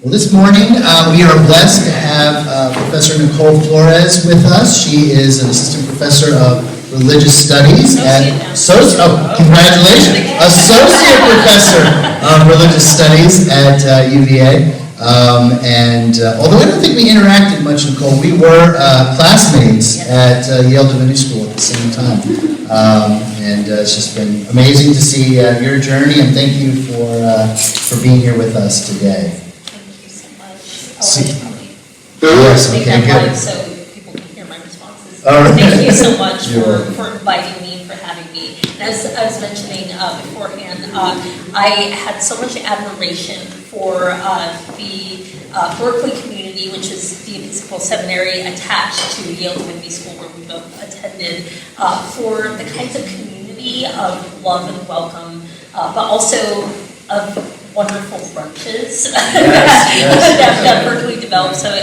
Well, this morning we are blessed to have Professor Nichole Flores with us. She is an assistant professor of religious studies at congratulations, associate professor of religious studies at UVA. Although I don't think we interacted much, Nichole, we were classmates at Yale Divinity School at the same time. It's just been amazing to see your journey, and thank you for being here with us today. Yes, okay, good. So people can hear my responses. All right. Thank you so much for inviting me, for having me. And as I was mentioning beforehand, I had so much admiration for the Berkeley community, which is the Episcopal Seminary attached to Yale Divinity School, where we both attended, for the kinds of community of love and welcome, but also of wonderful brunches that Berkeley developed. So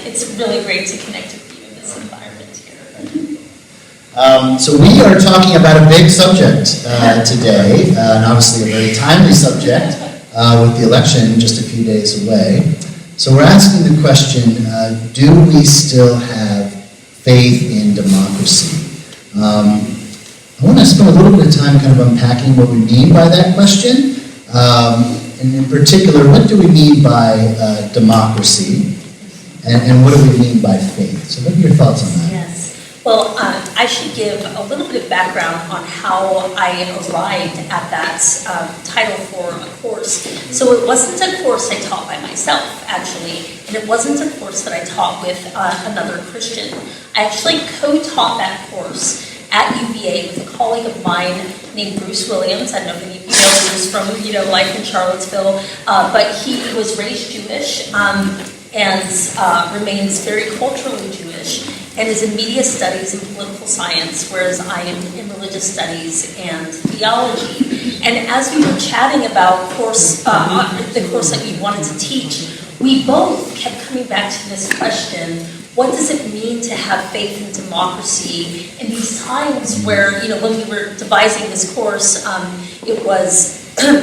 it's really great to connect with you in this environment here. So we are talking about a big subject today, and obviously a very timely subject with the election just a few days away. So we're asking the question, do we still have faith in democracy? I want to spend a little bit of time kind of unpacking what we mean by that question. And in particular, what do we mean by democracy, and what do we mean by faith? So what are your thoughts on that? Yes. Well, I should give a little bit of background on how I arrived at that title for a course. So it wasn't a course I taught by myself, actually, and it wasn't a course that I taught with another Christian. I actually co-taught that course at UVA with a colleague of mine named Bruce Williams. I don't know if any of you know Bruce from life in Charlottesville, but he was raised Jewish and remains very culturally Jewish, and is in media studies and political science, whereas I am in religious studies and theology. And as we were chatting about the course that we wanted to teach, we both kept coming back to this question: what does it mean to have faith in democracy in these times where, when we were devising this course, it was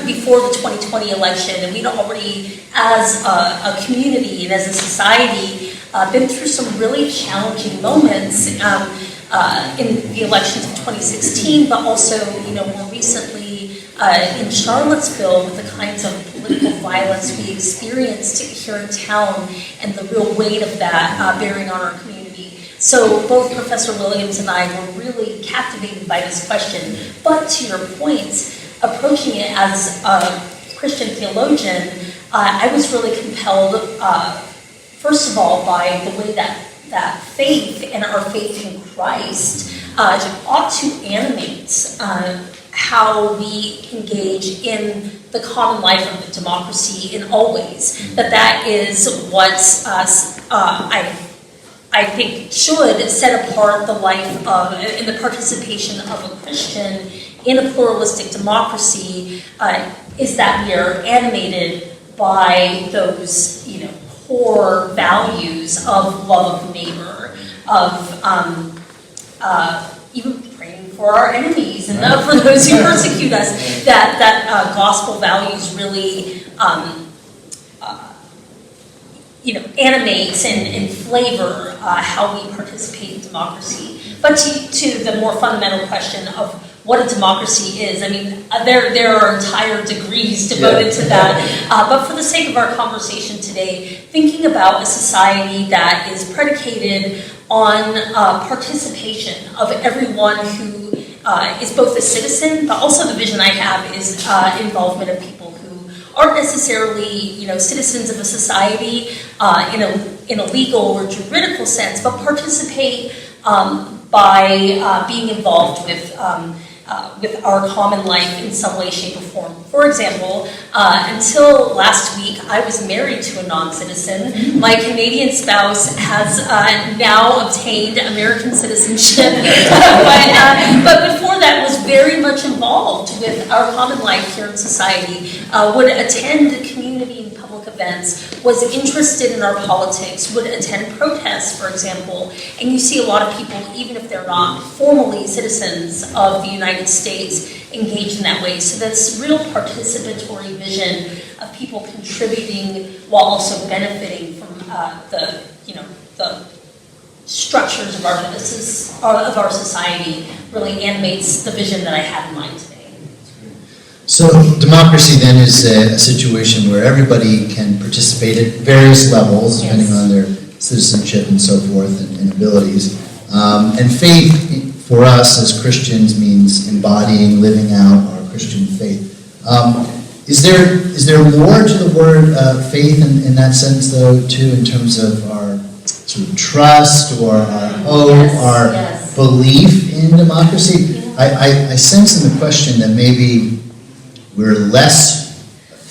before the 2020 election, and we'd already, as a community and as a society, been through some really challenging moments in the elections of 2016, but also, more recently in Charlottesville, with the kinds of political violence we experienced here in town, and the real weight of that bearing on our community. So both Professor Williams and I were really captivated by this question. But to your point, approaching it as a Christian theologian, I was really compelled, first of all, by the way that faith and our faith in Christ ought to animate how we engage in the common life of the democracy in all ways. That is what I think should set apart the life of and the participation of a Christian in a pluralistic democracy, is that we are animated by those core values of love of neighbor, of even praying for our enemies and for those who persecute us. That gospel values really animate and flavor how we participate in democracy. But to the more fundamental question of what a democracy is, I mean, there are entire degrees devoted to that. But for the sake of our conversation today, thinking about a society that is predicated on participation of everyone who is both a citizen, but also the vision I have is involvement of people who aren't necessarily, citizens of a society in a legal or juridical sense, but participate by being involved with our common life in some way, shape, or form. For example, until last week, I was married to a non-citizen. My Canadian spouse has now obtained American citizenship, but before that was very much involved with our common life here in society, would attend community and public events, was interested in our politics, would attend protests, for example, and you see a lot of people, even if they're not formally citizens of the United States, engaged in that way. So this real participatory vision of people contributing while also benefiting from the structures of our society really animates the vision that I have in mind today. So democracy then is a situation where everybody can participate at various levels, depending on their citizenship and so forth and abilities. And faith for us as Christians means embodying, living out our Christian faith. Is there more to the word faith in that sense, though, too, in terms of our sort of trust or our hope, our belief in democracy? I sense in the question that maybe we're less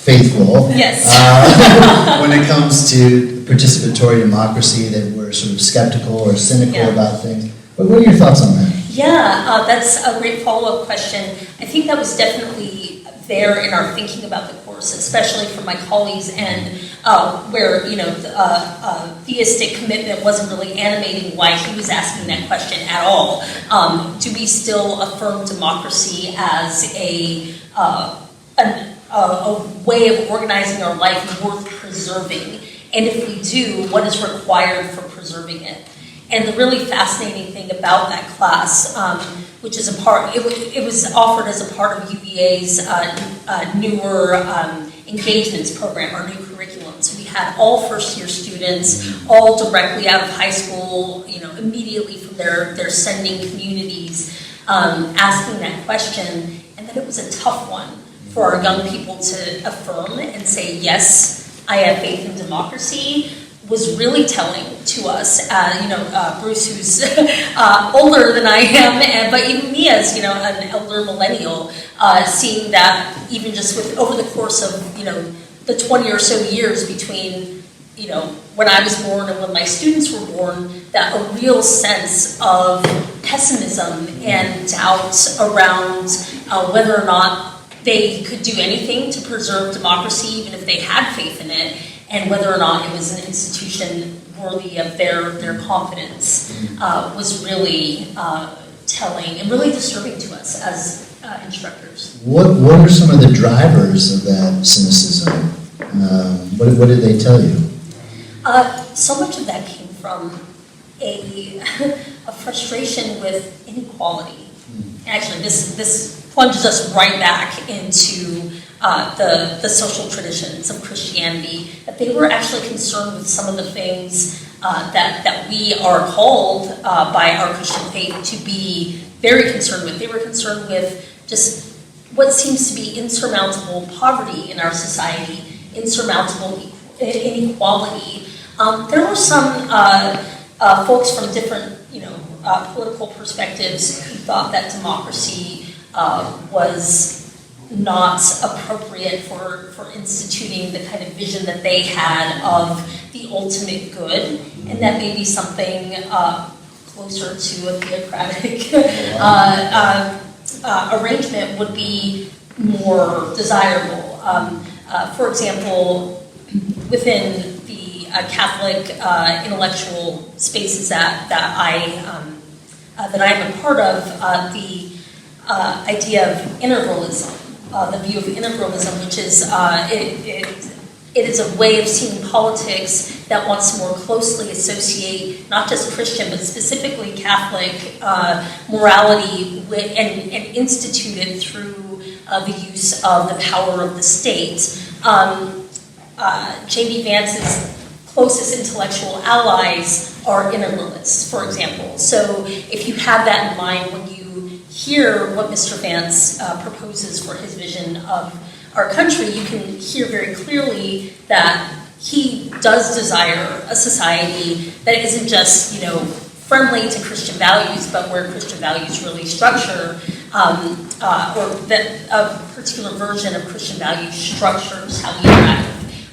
faithful when it comes to participatory democracy, that we're sort of skeptical or cynical about things. But what are your thoughts on that? Yeah, that's a great follow-up question. I think that was definitely there in our thinking about the course, especially for my colleagues, and where theistic commitment wasn't really animating why he was asking that question at all. Do we still affirm democracy as a way of organizing our life worth preserving? And if we do, what is required for preserving it? And the really fascinating thing about that class, which is it was offered as a part of UVA's newer engagements program, our new curriculum. So we had all first-year students, all directly out of high school, immediately from their sending communities, asking that question, and that it was a tough one for our young people to affirm and say, yes, I have faith in democracy, was really telling to us. Bruce, who's older than I am, but even me as an elder millennial, seeing that even just over the course of the 20 or so years between when I was born and when my students were born, that a real sense of pessimism and doubt around whether or not they could do anything to preserve democracy, even if they had faith in it, and whether or not it was an institution worthy of their confidence was really telling and really disturbing to us as instructors. What are some of the drivers of that cynicism? What did they tell you? So much of that came from a frustration with inequality. Actually, this plunges us right back into the social traditions of Christianity, that they were actually concerned with some of the things that we are called by our Christian faith to be very concerned with. They were concerned with just what seems to be insurmountable poverty in our society, insurmountable inequality. There were some folks from different political perspectives who thought that democracy was not appropriate for instituting the kind of vision that they had of the ultimate good, and that maybe something closer to a theocratic arrangement would be more desirable. For example, within the Catholic intellectual spaces that I'm a part of, the idea of integralism, the view of integralism, which is it is a way of seeing politics that wants to more closely associate not just Christian but specifically Catholic morality and institute it through the use of the power of the state. J.D. Vance's closest intellectual allies are integralists, for example. So if you have that in mind when you hear what Mr. Vance proposes for his vision of our country, you can hear very clearly that he does desire a society that isn't just, friendly to Christian values, but where Christian values really structure, or that a particular version of Christian values structures how we interact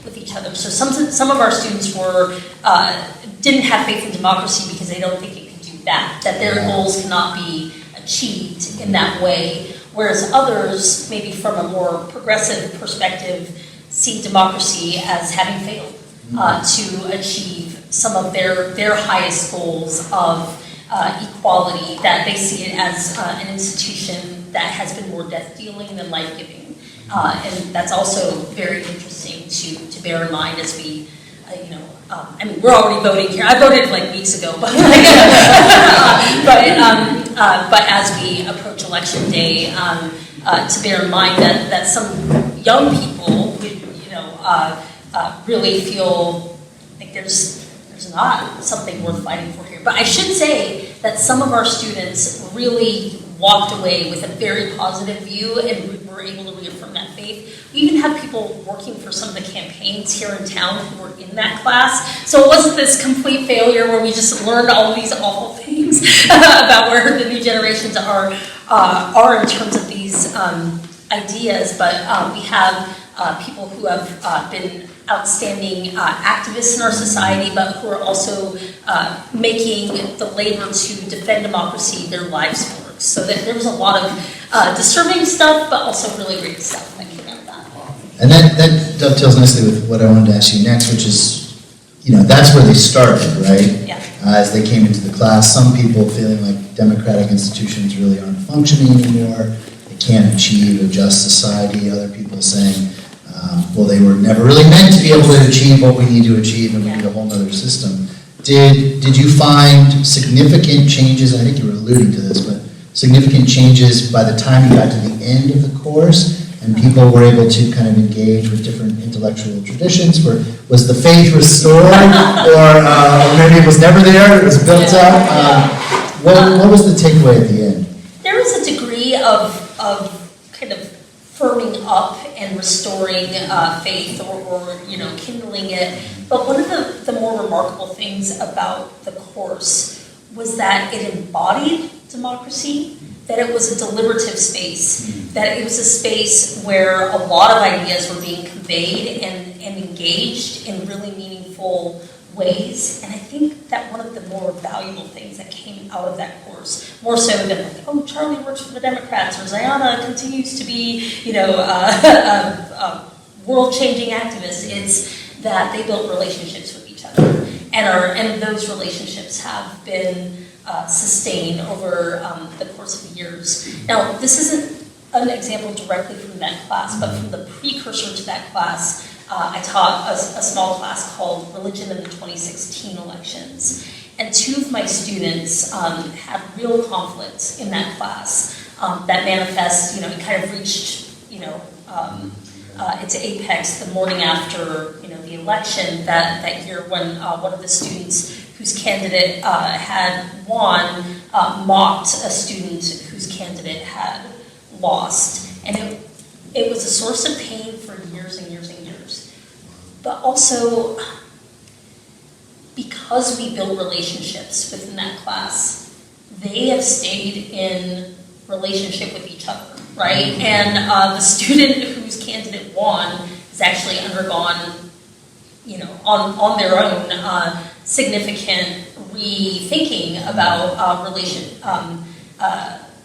with each other. So some of our students didn't have faith in democracy because they don't think it could do that their goals cannot be achieved in that way, whereas others, maybe from a more progressive perspective, see democracy as having failed to achieve some of their highest goals of equality, that they see it as an institution that has been more death-dealing than life-giving. And that's also very interesting to bear in mind as we, I mean, we're already voting here. I voted like weeks ago, but but as we approach election day, to bear in mind that some young people, really feel like there's not something worth fighting for here. But I should say that some of our students really walked away with a very positive view and were able to reaffirm that faith. We even had people working for some of the campaigns here in town who were in that class. So it wasn't this complete failure where we just learned all these awful things about where the new generations are in terms of these ideas. But we have people who have been outstanding activists in our society, but who are also making the labor to defend democracy their life's work. So that there was a lot of disturbing stuff, but also really great stuff that came out of that. And that dovetails nicely with what I wanted to ask you next, which is, that's where they started, right? Yeah. As they came into the class, some people feeling like democratic institutions really aren't functioning anymore, they can't achieve a just society, other people saying, well, they were never really meant to be able to achieve what we need to achieve, and we need a whole other system. Did you find significant changes, I think you were alluding to this, but significant changes by the time you got to the end of the course, and people were able to kind of engage with different intellectual traditions? Was the faith restored, or maybe it was never there, it was built up? What was the takeaway at the end? There was a degree of kind of firming up and restoring faith or kindling it. But one of the more remarkable things about the course was that it embodied democracy, that it was a deliberative space, that it was a space where a lot of ideas were being conveyed and engaged in really meaningful ways. And I think that one of the more valuable things that came out of that course, more so than like, oh, Charlie works for the Democrats, or Zayana continues to be, a world-changing activist, it's that they built relationships with each other. And those relationships have been sustained over the course of years. Now, this isn't an example directly from that class, but from the precursor to that class, I taught a small class called Religion in the 2016 Elections. And two of my students had real conflicts in that class that manifest, it kind of reached, its apex the morning after, the election that year when one of the students whose candidate had won mocked a student whose candidate had lost. And it was a source of pain for years and years and years. But also, because we built relationships within that class, they have stayed in relationship with each other, right? And the student whose candidate won has actually undergone, on their own, significant rethinking about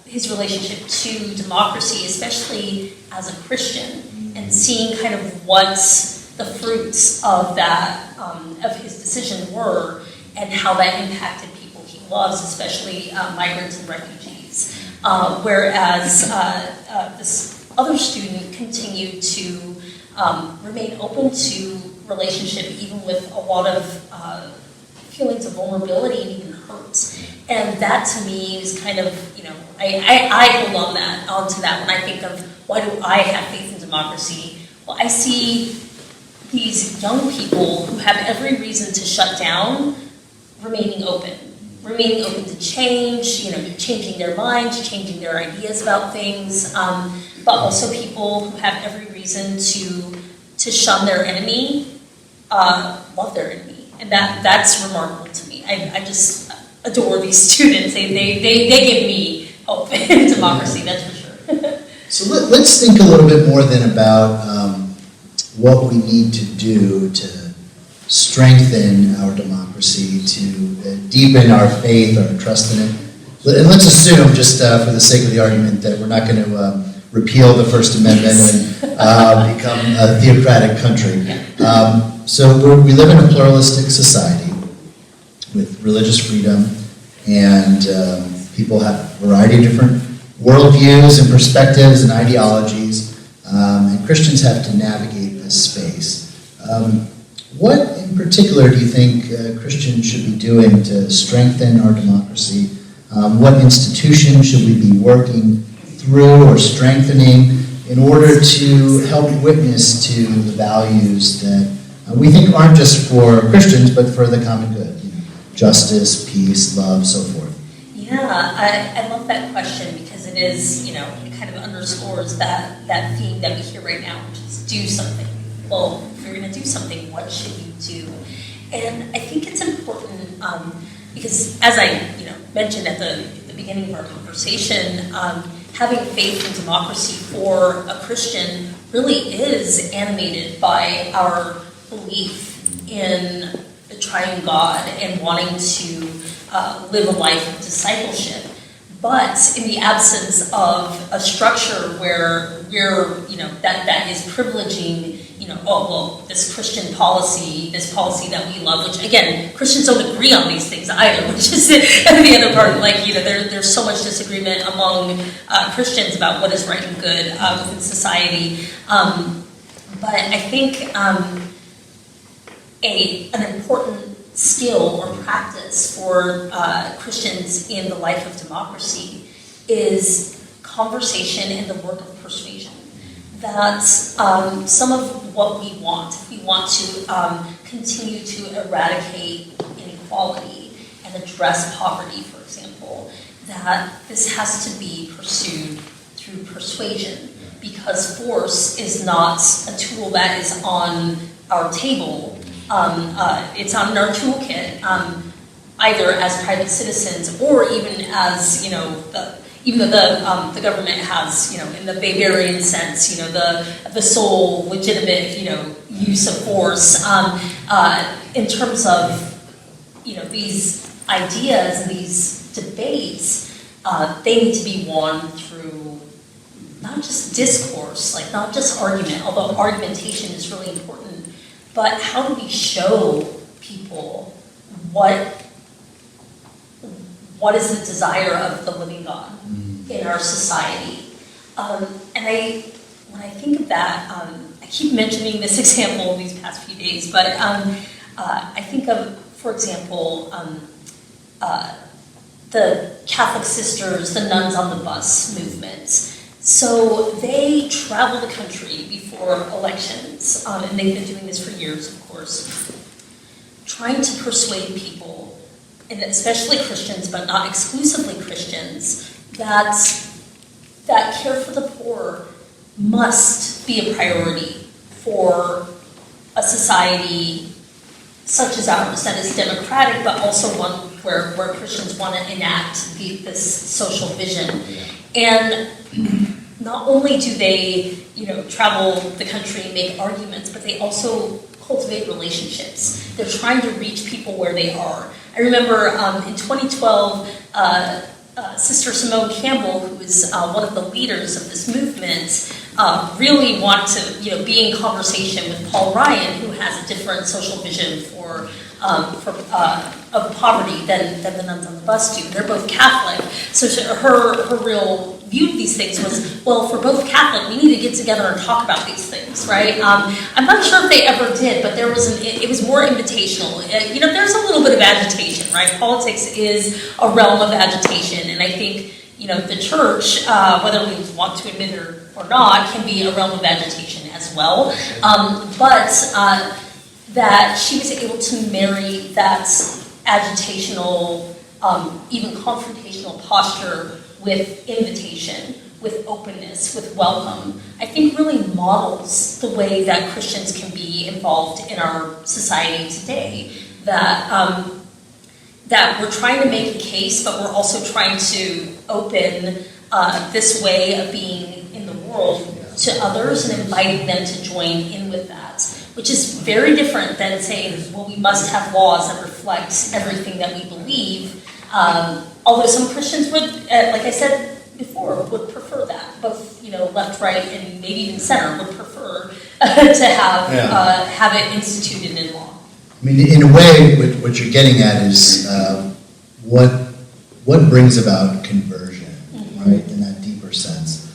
his relationship to democracy, especially as a Christian, and seeing kind of what's the fruits of that, of his decision were, and how that impacted people he loves, especially migrants and refugees. Whereas this other student continued to remain open to relationship, even with a lot of feelings of vulnerability and even hurt. And that to me is kind of, I hold on to that when I think of why do I have faith in democracy? Well, I see these young people who have every reason to shut down remaining open to change, changing their minds, changing their ideas about things, but also people who have every reason to shun their enemy, love their enemy. And that's remarkable to me. I just adore these students. They give me hope in democracy, that's for sure. So let's think a little bit more then about what we need to do to strengthen our democracy, to deepen our faith, our trust in it. And let's assume, just for the sake of the argument, that we're not going to repeal the First Amendment and become a theocratic country. So we live in a pluralistic society with religious freedom, and people have a variety of different worldviews and perspectives and ideologies. and Christians have to navigate this space. What in particular do you think Christians should be doing to strengthen our democracy? What institutions should we be working through or strengthening in order to help witness to the values that we think aren't just for Christians, but for the common good? You know, justice, peace, love, so forth. Yeah, I love that question because it is, it kind of underscores that theme that we hear right now, which is do something. Well, if you're going to do something, what should you do? And I think it's important because, as I mentioned at the beginning of our conversation, having faith in democracy for a Christian really is animated by our belief in the triune God and wanting to live a life of discipleship. But in the absence of a structure where we're, that is privileging, this Christian policy, this policy that we love, which again, Christians don't agree on these things either, which is the other part, there's so much disagreement among Christians about what is right and good within society. But I think an important skill or practice for Christians in the life of democracy is conversation and the work of persuasion. That some of what we want to continue to eradicate inequality and address poverty, for example, that this has to be pursued through persuasion, because force is not a tool that is on our table. It's on our toolkit, either as private citizens or even as, even though the government has, in the Bavarian sense, the sole legitimate, use of force, in terms of, these ideas and these debates, they need to be won through not just discourse, not just argument, although argumentation is really important, but how do we show people what is the desire of the living God in our society? And when I think of that, I keep mentioning this example these past few days, but I think of, for example, the Catholic sisters, the nuns on the bus movement. So they travel the country before elections, and they've been doing this for years, of course, trying to persuade people, and especially Christians, but not exclusively Christians, that care for the poor must be a priority for a society such as ours that is democratic, but also one where Christians want to enact this social vision. And not only do they, travel the country and make arguments, but they also cultivate relationships. They're trying to reach people where they are. I remember in 2012, Sister Simone Campbell, who is one of the leaders of this movement, really wanted to, be in conversation with Paul Ryan, who has a different social vision of poverty than the nuns on the bus do. They're both Catholic, so her real view of these things was, well, for both Catholic, we need to get together and talk about these things, right? I'm not sure if they ever did, but it was more invitational. There's a little bit of agitation, right? Politics is a realm of agitation, and I think, the church, whether we want to admit it or not, can be a realm of agitation as well. But that she was able to marry that agitational, even confrontational posture with invitation, with openness, with welcome, I think really models the way that Christians can be involved in our society today. That we're trying to make a case, but we're also trying to open this way of being in the world to others and inviting them to join in with that, which is very different than saying, well, we must have laws that reflect everything that we believe. Although some Christians would, like I said before, would prefer that. Both, left, right, and maybe even center would prefer to have it instituted in law. I mean, in a way, what you're getting at is what brings about conversion, right? In that deeper sense.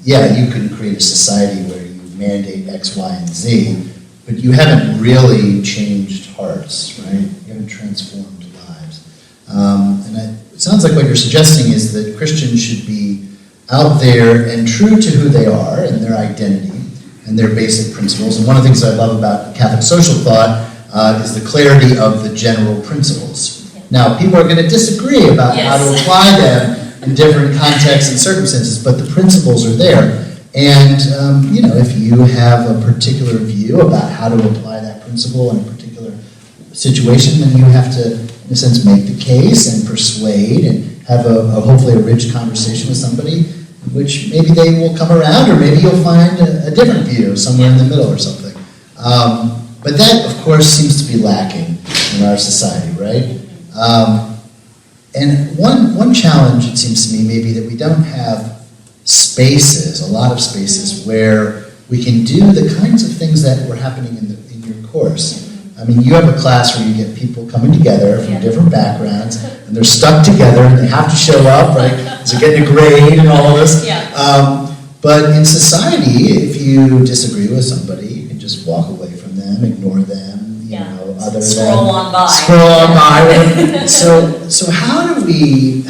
Yeah, you can create a society where you mandate X, Y, and Z, but you haven't really changed hearts, right? You haven't transformed lives. It sounds like what you're suggesting is that Christians should be out there and true to who they are and their identity and their basic principles. And one of the things I love about Catholic social thought is the clarity of the general principles. Now, people are going to disagree about how to apply them in different contexts and circumstances, but the principles are there. And, if you have a particular view about how to apply that principle in a particular situation, then you have to, in a sense, make the case and persuade and have hopefully a rich conversation with somebody, which maybe they will come around, or maybe you'll find a different view somewhere in the middle or something. But that, of course, seems to be lacking in our society, right? And one challenge, it seems to me, maybe that we don't have spaces, a lot of spaces, where we can do the kinds of things that were happening in your course. I mean, you have a class where you get people coming together from different backgrounds, and they're stuck together, and they have to show up, right? So getting a grade and all this. But in society, if you disagree with somebody, you can just walk away from them, ignore them, scroll on by. So how do we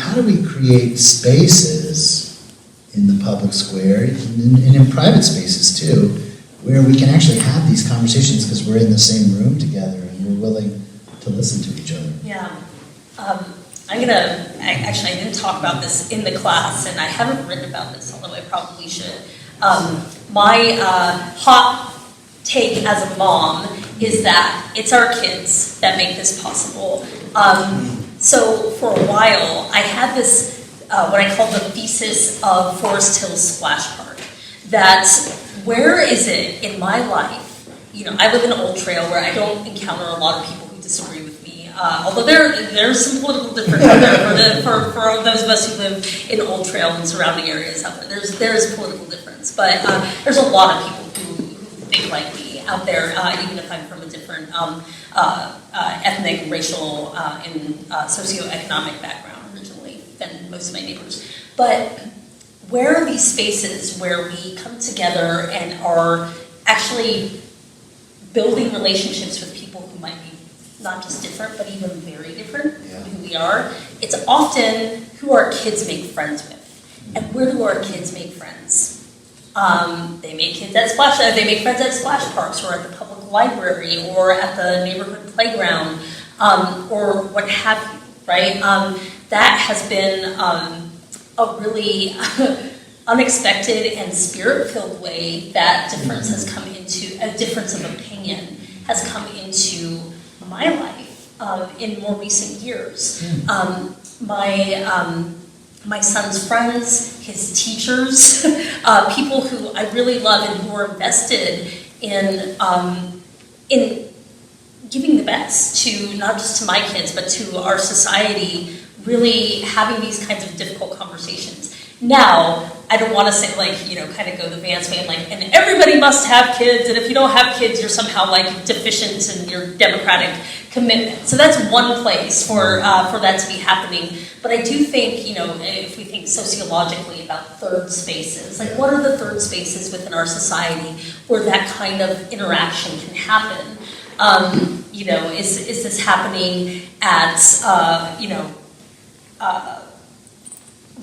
create spaces in the public square and in private spaces too, where we can actually have these conversations because we're in the same room together and we're willing to listen to each other? Yeah. I didn't talk about this in the class, and I haven't written about this, although I probably should. My hot take as a mom is that it's our kids that make this possible. So for a while, I had this, what I call the thesis of Forest Hills Splash Park, that where is it in my life, I live in Old Trail where I don't encounter a lot of people who disagree with me, although there's some political difference out there for those of us who live in Old Trail and surrounding areas out there. There's political difference, but there's a lot of people who think like me out there, even if I'm from a different ethnic, racial, and socioeconomic background originally than most of my neighbors. But where are these spaces where we come together and are actually building relationships with people who might be not just different, but even very different from who we are? It's often who our kids make friends with. And where do our kids make friends? They make friends at splash parks, or at the public library, or at the neighborhood playground, or what have you, right? That has been a really unexpected and spirit-filled way that difference has come into, a difference of opinion has come into my life in more recent years. My son's friends, his teachers, people who I really love and who are invested in giving the best to not just to my kids, but to our society, really having these kinds of difficult conversations. Now, I don't want to say kind of go the Vance way and everybody must have kids, and if you don't have kids, you're somehow deficient in your democratic commitment. So that's one place for that to be happening. But I do think, if we think sociologically about third spaces, what are the third spaces within our society where that kind of interaction can happen? Is this happening at,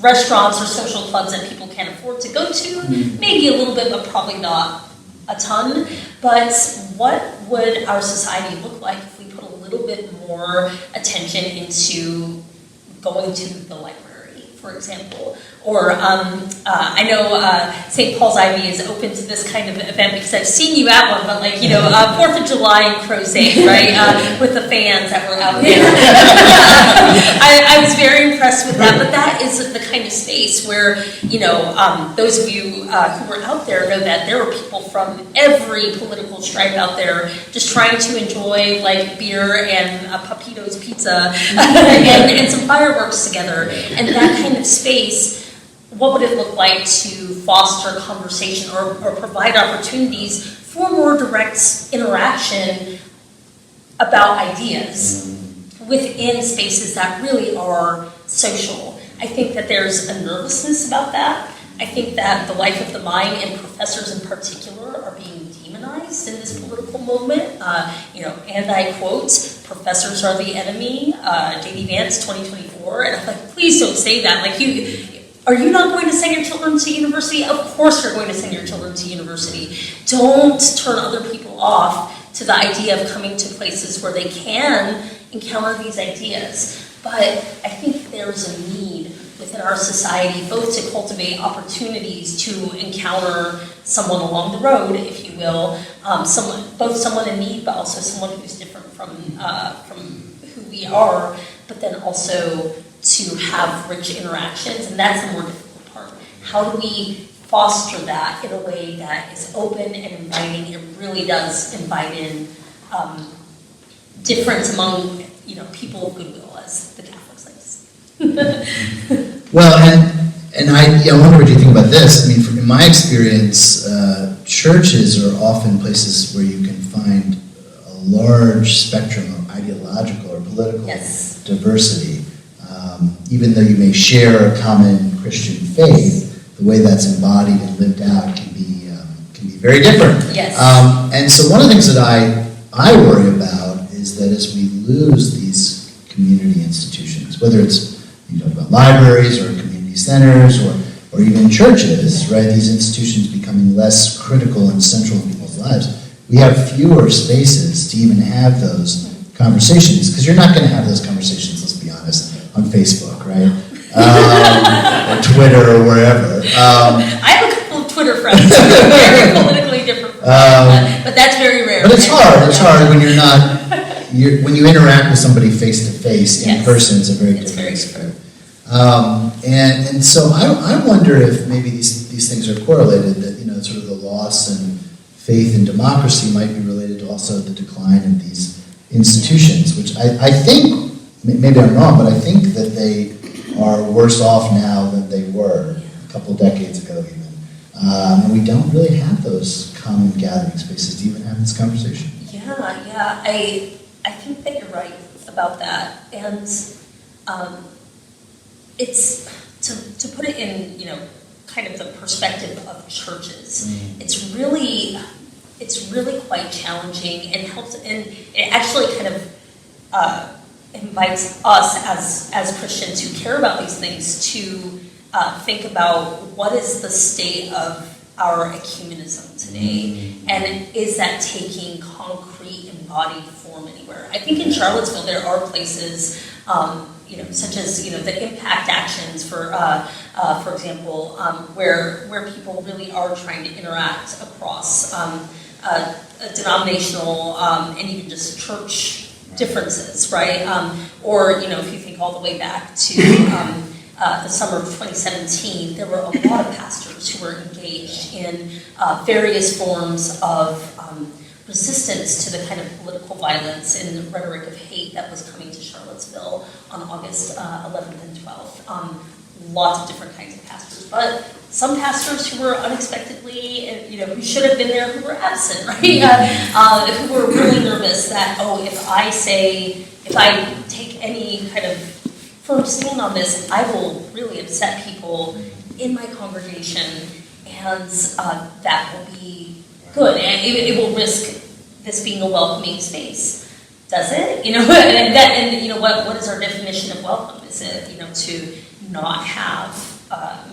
restaurants or social clubs that people can't afford to go to? Maybe a little bit, but probably not a ton. But what would our society look like if we put a little bit more attention into going to the library, for example? Or I know St. Paul's Ivy is open to this kind of event because I've seen you at one, but 4th of July in Crozet, right, with the fans that were out there. I was very impressed with that, but that is the kind of space where, those of you who were out there know that there were people from every political stripe out there just trying to enjoy beer and Papito's pizza and some fireworks together. And that kind of space, what would it look like to foster conversation or provide opportunities for more direct interaction about ideas within spaces that really are social? I think that there's a nervousness about that. I think that the life of the mind and professors in particular are being demonized in this political movement. And I quote, "Professors are the enemy," J.D. Vance, 2024, and I'm like, please don't say that. Like, are you not going to send your children to university? Of course you're going to send your children to university. Don't turn other people off to the idea of coming to places where they can encounter these ideas. But I think there's a need within our society both to cultivate opportunities to encounter someone along the road, if you will, someone in need, but also someone who's different from who we are, but then also to have rich interactions, and that's the more difficult part. How do we foster that in a way that is open and inviting and really does invite in difference among people of goodwill, as the Catholics like to say. Well, and I wonder what you think about this. I mean, in my experience, churches are often places where you can find a large spectrum of ideological or political diversity. Even though you may share a common Christian faith, the way that's embodied and lived out can be very different. Yes. And so one of the things that I worry about is that as we lose these community institutions, whether it's you talk about libraries or community centers or even churches, right? These institutions becoming less critical and central in people's lives. We have fewer spaces to even have those conversations, because you're not going to have those conversations, let's be honest, on Facebook, right? Or Twitter or wherever. I have a couple of Twitter friends who are very politically different from me, but that's very rare. But it's hard. It's hard when you're not. When you interact with somebody face to face in person, it's a very different experience. And so I wonder if maybe these things are correlated. That sort of the loss in faith and democracy might be related to also the decline of these institutions, which I think, maybe I'm wrong, but I think that they are worse off now than they were a couple decades ago even. And we don't really have those common gathering spaces to even have this conversation. Yeah, I think that you're right about that. And it's, to put it in, kind of the perspective of churches, it's really quite challenging and helps, and it actually kind of invites us as Christians who care about these things to think about what is the state of our ecumenism today, and is that taking concrete embodied form anywhere? I think in Charlottesville there are places, such as the impact actions, for example, where people really are trying to interact across denominational and even just church differences, right? Or if you think all the way back to the summer of 2017, there were a lot of pastors who were engaged in various forms of resistance to the kind of political violence and rhetoric of hate that was coming to Charlottesville on August 11th and 12th. Lots of different kinds of pastors, but some pastors who were unexpectedly, who should have been there, who were absent, right? Who were really nervous that, if I take any kind of firm stand on this, I will really upset people in my congregation, and that will be good, and it will risk this being a welcoming space. Does it? What is our definition of welcome? Is it, to not have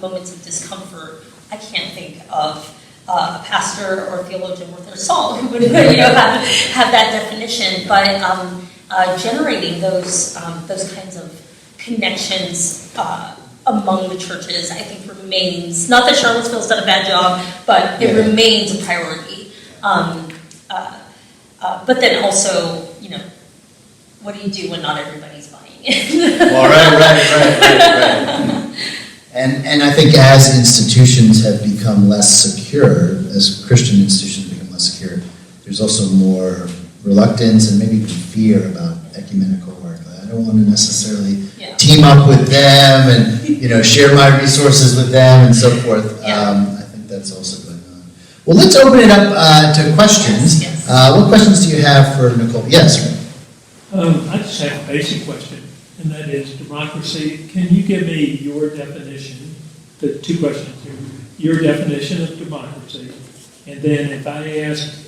moments of discomfort? I can't think of a pastor or a theologian worth their salt who would have that definition, but generating those kinds of connections among the churches, I think remains, not that Charlottesville's done a bad job, but it remains a priority. But then also, what do you do when not everybody's buying it? Well, right. And I think as institutions have become less secure, as Christian institutions become less secure, there's also more reluctance and maybe even fear about ecumenical work. I don't want to necessarily team up with them and share my resources with them and so forth. I think that's also going on. Well, let's open it up to questions. Yes. What questions do you have for Nichole? Yes. I just have a basic question, and that is democracy. Can you give me your definition? The two questions here. your definition of democracy, and then if I asked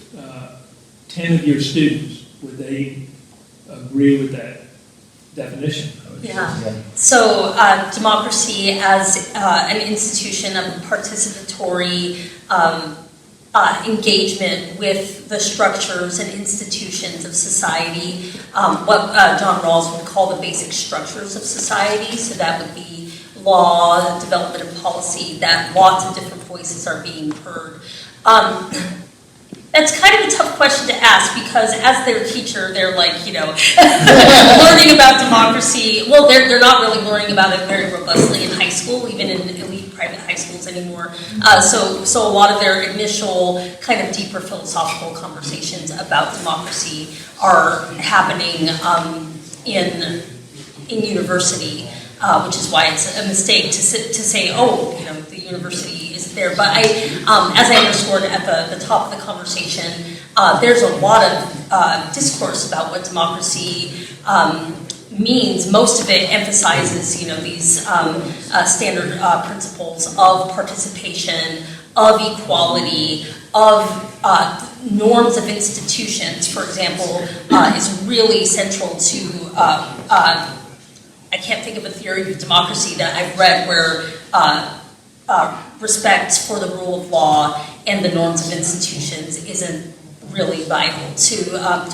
10 of your students, would they agree with that definition? Yeah. So democracy as an institution of participatory engagement with the structures and institutions of society, what John Rawls would call the basic structures of society. So that would be law, development of policy, that lots of different voices are being heard. That's kind of a tough question to ask because as their teacher, they're like, learning about democracy. Well, they're not really learning about it very robustly in high school, even in elite private high schools anymore. So a lot of their initial kind of deeper philosophical conversations about democracy are happening in university, which is why it's a mistake to say, the university is there. But as I underscored at the top of the conversation, there's a lot of discourse about what democracy means. Most of it emphasizes, these standard principles of participation, of equality, of norms of institutions, for example, is really central to, I can't think of a theory of democracy that I've read where respect for the rule of law and the norms of institutions isn't really vital to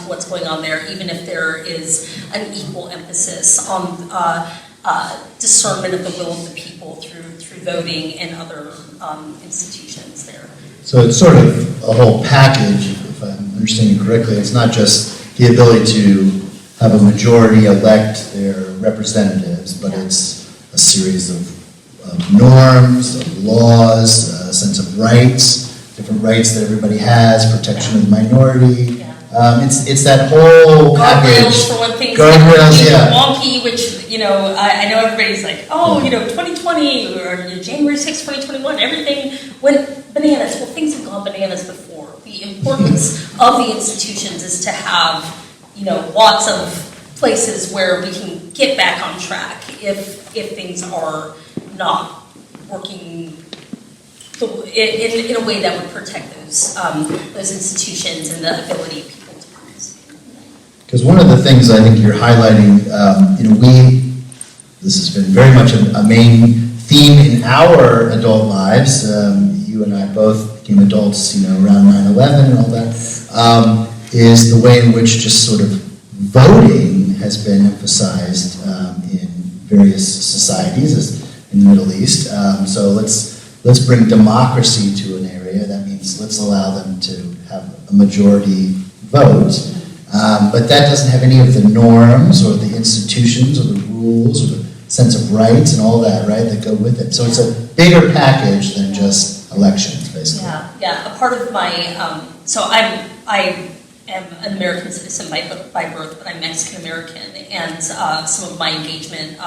what's going on there, even if there is an equal emphasis on discernment of the will of the people through voting and other institutions there. So it's sort of a whole package, if I'm understanding correctly. It's not just the ability to have a majority elect their representatives, but it's a series of norms, of laws, a sense of rights, different rights that everybody has, protection of the minority. It's that whole package. Guardrails for one thing. Guardrails, yeah. Wonky, which, I know everybody's like, 2020 or January 6, 2021, everything went bananas. Well, things have gone bananas before. The importance of the institutions is to have, lots of places where we can get back on track if things are not working in a way that would protect those institutions and the ability of people to participate. Because one of the things I think you're highlighting, this has been very much a main theme in our adult lives. You and I both became adults, around 9/11 and all that, is the way in which just sort of voting has been emphasized in various societies, as in the Middle East. So let's bring democracy to an area. That means let's allow them to have a majority vote. But that doesn't have any of the norms or the institutions or the rules or the sense of rights and all that, right, that go with it. So it's a bigger package than just elections, basically. Yeah. A part of my, I am an American citizen by birth, but I'm Mexican American, and some of my engagement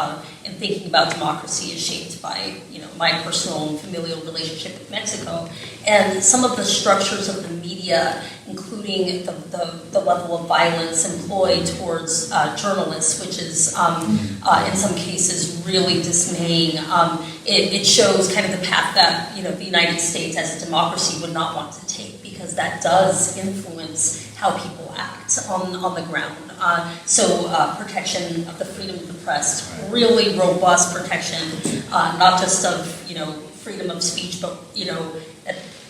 in thinking about democracy is shaped by my personal and familial relationship with Mexico, and some of the structures of the media, including the level of violence employed towards journalists, which is in some cases really dismaying. It shows kind of the path that the United States as a democracy would not want to take, because that does influence how people act on the ground. So protection of the freedom of the press, really robust protection, not just of freedom of speech, but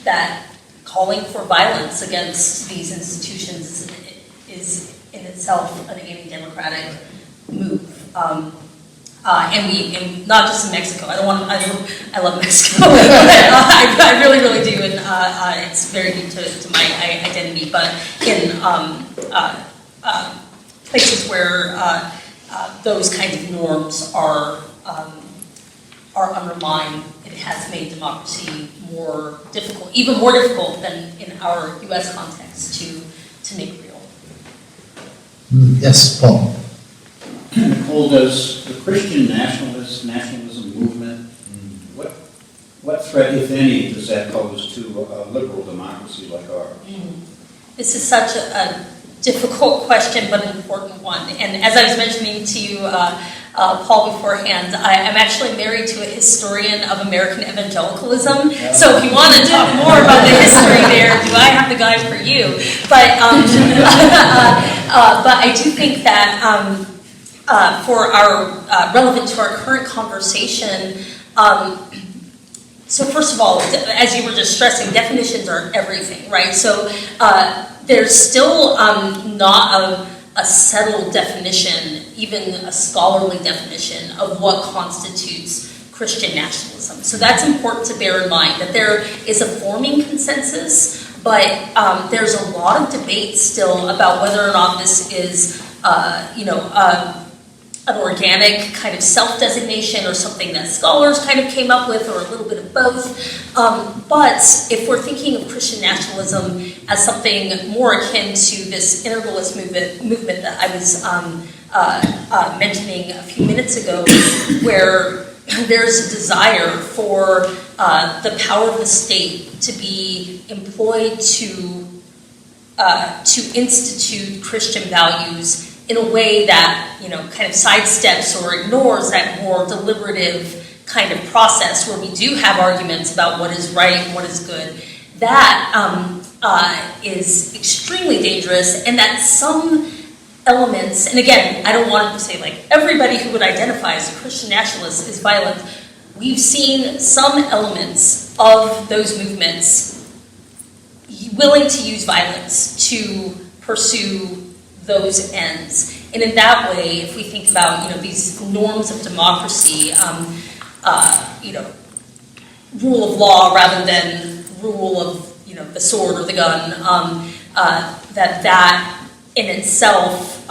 that calling for violence against these institutions is in itself an anti-democratic move. And not just in Mexico. I love Mexico. I really, really do, and it's very deep to my identity. But in places where those kinds of norms are undermined, it has made democracy more difficult, even more difficult than in our U.S. context to make real. Yes, Paul. Nichole, does the Christian nationalism movement, what threat, if any, does that pose to a liberal democracy like ours? This is such a difficult question, but an important one. And as I was mentioning to you Paul beforehand, I'm actually married to a historian of American evangelicalism. So if you want to talk more about the history there, do I have the guy for you? But but I do think that for our relevant to our current conversation. So first of all, as you were just stressing, definitions are everything, right? So there's still not a settled definition, even a scholarly definition of what constitutes Christian nationalism. So that's important to bear in mind, that there is a forming consensus, but there's a lot of debate still about whether or not this is, an organic kind of self-designation or something that scholars kind of came up with, or a little bit of both. But if we're thinking of Christian nationalism as something more akin to this integralist movement that I was mentioning a few minutes ago, where there's a desire for the power of the state to be employed to institute Christian values in a way that, kind of sidesteps or ignores that more deliberative kind of process where we do have arguments about what is right and what is good. That is extremely dangerous, and that some elements, and again, I don't want to say like everybody who would identify as a Christian nationalist is violent. We've seen some elements of those movements willing to use violence to pursue those ends. And in that way, if we think about, these norms of democracy, rule of law rather than rule of, the sword or the gun, that in itself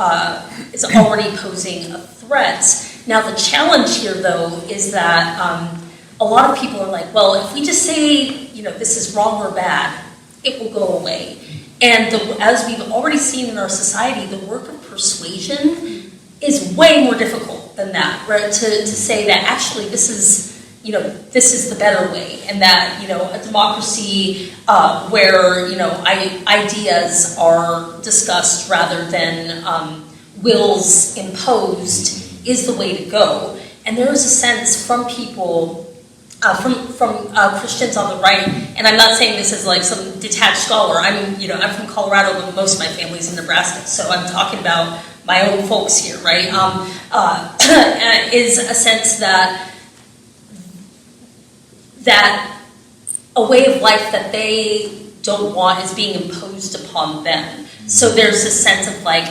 is already posing a threat. Now, the challenge here, though, is that a lot of people are like, well, if we just say, this is wrong or bad, it will go away. And as we've already seen in our society, the work of persuasion is way more difficult than that, right? To say that actually this is the better way, and that, a democracy where, ideas are discussed rather than wills imposed is the way to go. And there is a sense from people, from Christians on the right, and I'm not saying this as like some detached scholar. I'm from Colorado, but most of my family's in Nebraska, so I'm talking about my own folks here, right? Is a sense that a way of life that they don't want is being imposed upon them. So there's a sense of like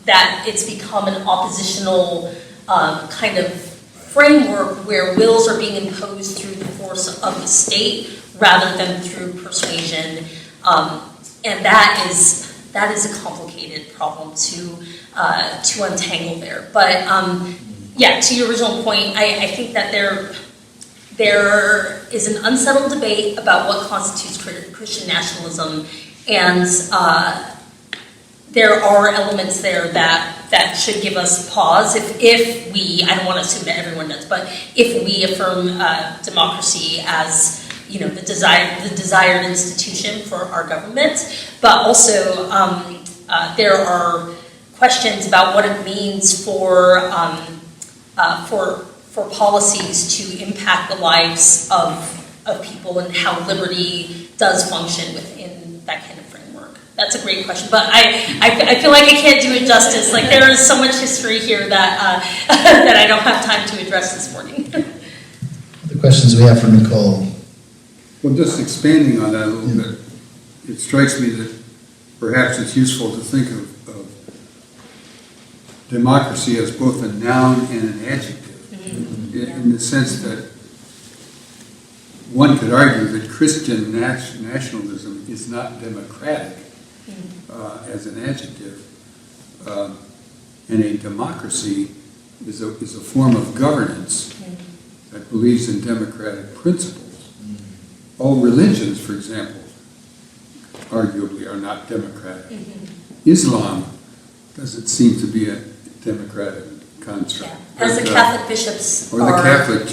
that it's become an oppositional kind of framework where wills are being imposed through the force of the state rather than through persuasion, and that is a complicated problem to untangle there. But to your original point, I think that there is an unsettled debate about what constitutes Christian nationalism, and there are elements there that should give us pause if we, I don't want to assume that everyone does, but if we affirm democracy as the desired institution for our government. But also there are questions about what it means for policies to impact the lives of people, and how liberty does function within that kind of framework. That's a great question, but I feel like I can't do it justice. Like, there is so much history here that that I don't have time to address this morning. The questions we have for Nichole. Well, just expanding on that a little bit, it strikes me that perhaps it's useful to think of democracy as both a noun and an adjective, in the sense that one could argue that Christian nationalism is not democratic as an adjective, and a democracy is a form of governance that believes in democratic principles. All religions, for example, arguably are not democratic. Islam doesn't seem to be a democratic construct. Yeah. As the Catholic bishops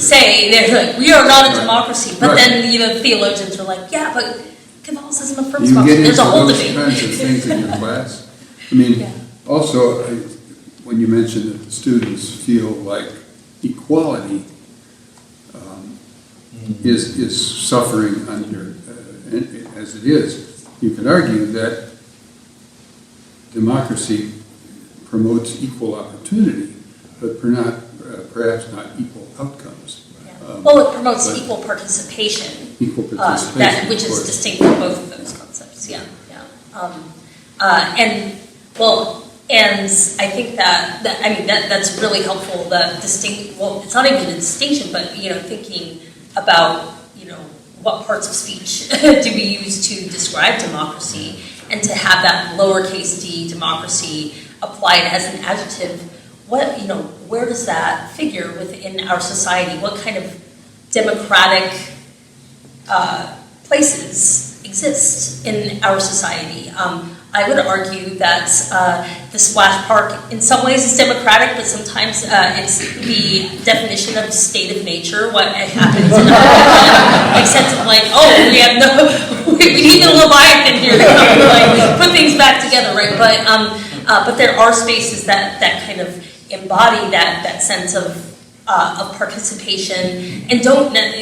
say, they're like, we are not a democracy, but then theologians are like, yeah, but Catholicism affirms democracy. There's a whole debate. You get into those kinds of things in your class. I mean, also, when you mentioned that the students feel like equality is suffering under, as it is, you could argue that democracy promotes equal opportunity, but perhaps not equal outcomes. Well, it promotes but equal participation. Equal participation, Which of is course. distinct from both of those concepts, yeah. And I think that's really helpful, it's not even a distinction, but, thinking about, what parts of speech do we use to describe democracy, and to have that lowercase d, democracy, applied as an adjective. Where does that figure within our society? What kind of democratic places exist in our society? I would argue that the splash park in some ways is democratic, but sometimes it's the definition of state of nature, what happens in a sense of like, we need the Leviathan here to come and put things back together, right? But there are spaces that kind of embody that sense of participation, and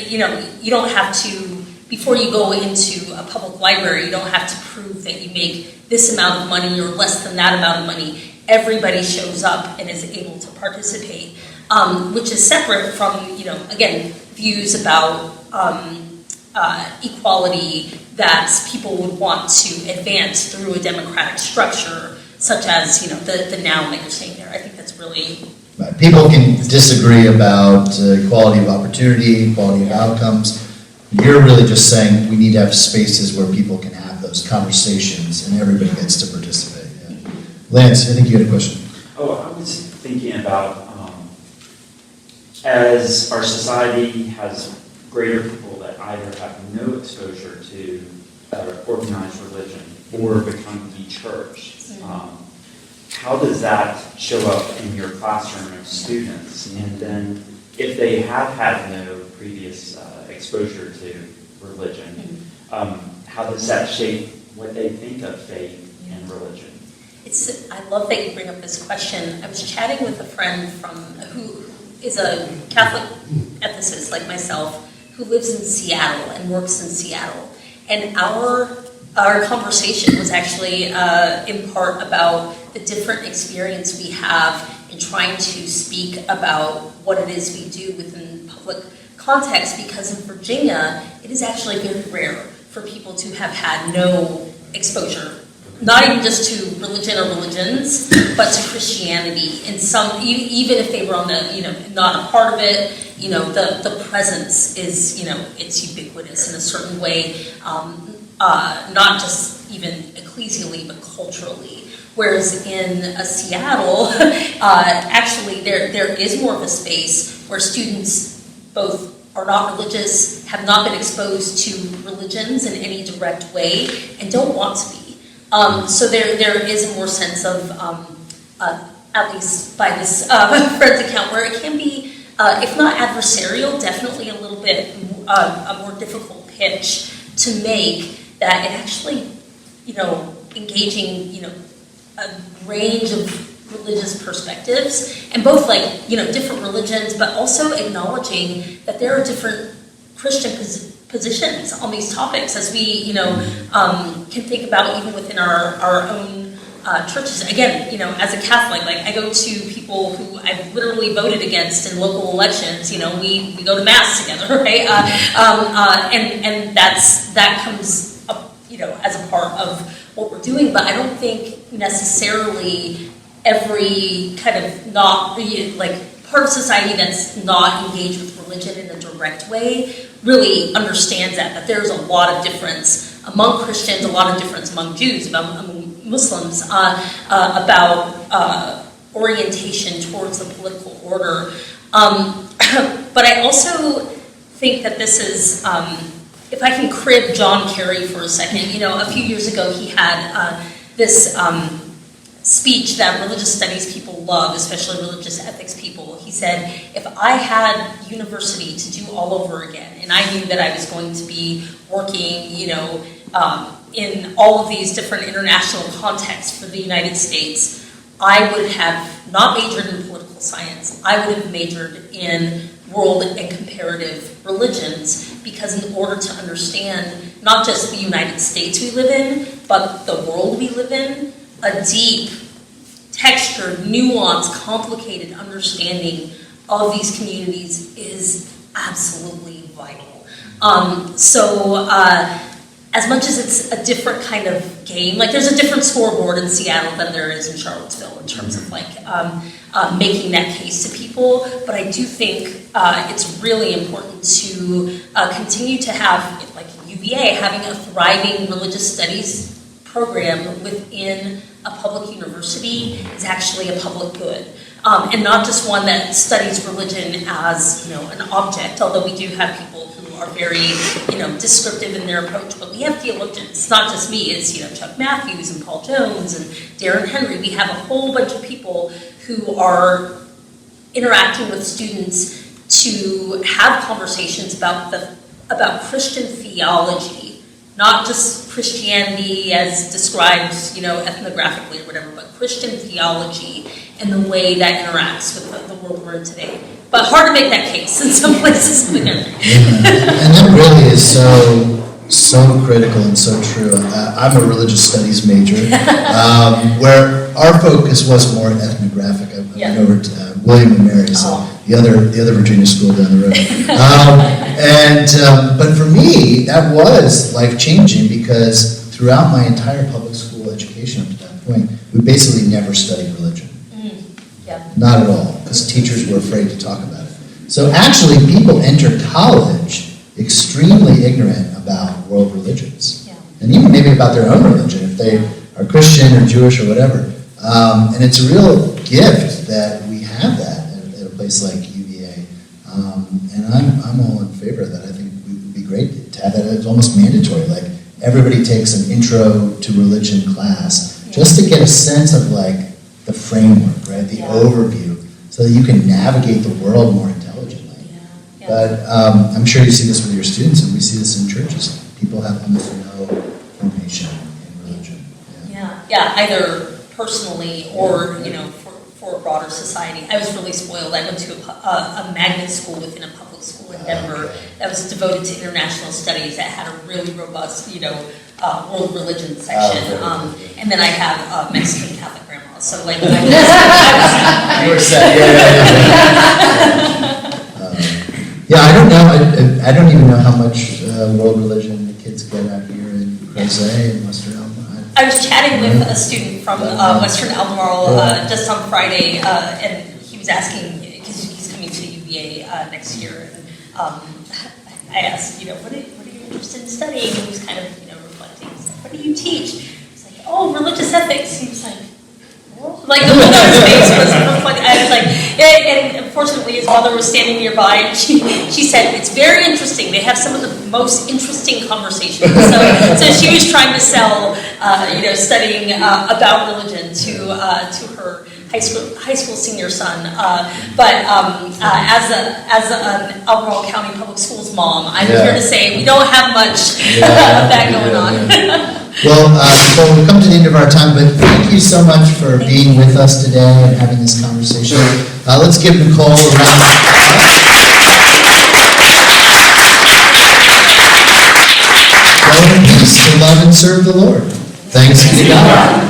you don't have to, before you go into a public library, you don't have to prove that you make this amount of money or less than that amount of money. Everybody shows up and is able to participate, which is separate from, again, views about equality that people would want to advance through a democratic structure, such as, the noun that you're saying there. I think that's really... Right. People can disagree about quality of opportunity, quality of outcomes. You're really just saying we need to have spaces where people can have those conversations and everybody gets to participate. Yeah. Lance, I think you had a question. Oh, I was thinking about as our society has greater people that either have no exposure to organized religion or become de-churched, how does that show up in your classroom of students? And then if they have had no previous exposure to religion, how does that shape what they think of faith and religion? I love that you bring up this question. I was chatting with a friend who is a Catholic ethicist like myself, who lives in Seattle and works in Seattle. And our conversation was actually in part about the different experience we have in trying to speak about what it is we do within public context, because in Virginia, it is actually very rare for people to have had no exposure, not even just to religion or religions, but to Christianity. And some, even if they were on the, not a part of it, the presence is, it's ubiquitous in a certain way, not just even ecclesially, but culturally. Whereas in Seattle, actually there is more of a space where students both are not religious, have not been exposed to religions in any direct way, and don't want to be. So there is a more sense of, at least by this friend's account, where it can be, if not adversarial, definitely a little bit a more difficult pitch to make, that it actually, engaging, a range of religious perspectives, and both different religions, but also acknowledging that there are different Christian positions on these topics, as we can think about even within our own churches. Again, as a Catholic, I go to people who I've literally voted against in local elections. We go to mass together, right? And that comes up, as a part of what we're doing. But I don't think necessarily every kind of part of society that's not engaged with religion in a direct way really understands that there's a lot of difference among Christians, a lot of difference among Jews, among Muslims, about orientation towards the political order. But I also think that this is, if I can crib John Kerry for a second, a few years ago he had this speech that religious studies people love, especially religious ethics people. He said, if I had university to do all over again, and I knew that I was going to be working, in all of these different international contexts for the United States, I would have not majored in political science. I would have majored in world and comparative religions, because in order to understand not just the United States we live in, but the world we live in, a deep, textured, nuanced, complicated understanding of these communities is absolutely vital. As much as it's a different kind of game, like there's a different scoreboard in Seattle than there is in Charlottesville in terms of like making that case to people, but I do think it's really important to continue to have, like UVA, having a thriving religious studies program within a public university is actually a public good. And not just one that studies religion as, an object, although we do have people who are very, descriptive in their approach, but we have theologians. It's not just me, it's, Chuck Matthews and Paul Jones and Darren Henry. We have a whole bunch of people who are interacting with students to have conversations about Christian theology, not just Christianity as described, ethnographically or whatever, but Christian theology and the way that interacts with the world we're in today. But hard to make that case in some places in the country. And that really is so critical and so true. I'm a religious studies major, where our focus was more ethnographic. I went over to William and Mary, so the other Virginia school down the road. But for me, that was life-changing, because throughout my entire public school education up to that point, we basically never studied religion. Not at all, because teachers were afraid to talk about it. So actually, people enter college extremely ignorant about world religions, and even maybe about their own religion, if they are Christian or Jewish or whatever. And it's a real gift that we have that at a place like UVA. And I'm all in favor of that. I think it would be great to have that. It's almost mandatory. Like everybody takes an intro to religion class just to get a sense of like the framework, right? The overview, so that you can navigate the world more intelligently. But I'm sure you see this with your students, and we see this in churches. People have almost no formation in religion. Either personally or for a broader society. I was really spoiled. I went to a magnet school within a public school in Denver that was devoted to international studies, that had a really robust world religion section. And then I have Mexican Catholic grandma. So like I was You were set. I don't know. I don't even know how much world religion the kids get out here in Crozet and Western Albemarle. I was chatting with a student from Western Albemarle just on Friday, and he was asking, because he's coming to UVA next year, and I asked, what are you interested in studying? And he was kind of, reflecting. He's like, what do you teach? He's like, religious ethics. He was like, like the look on his face was reflecting. I was like, and unfortunately his mother was standing nearby, and she said, it's very interesting. They have some of the most interesting conversations. So she was trying to sell, studying about religion to her high school senior son. But as an Albemarle County Public Schools mom, I'm here to say we don't have much of that going on. Well, we've come to the end of our time, but thank you so much for being with us today and having this conversation. Let's give Nichole a round of applause. Go in peace to love and serve the Lord. Thanks be to God.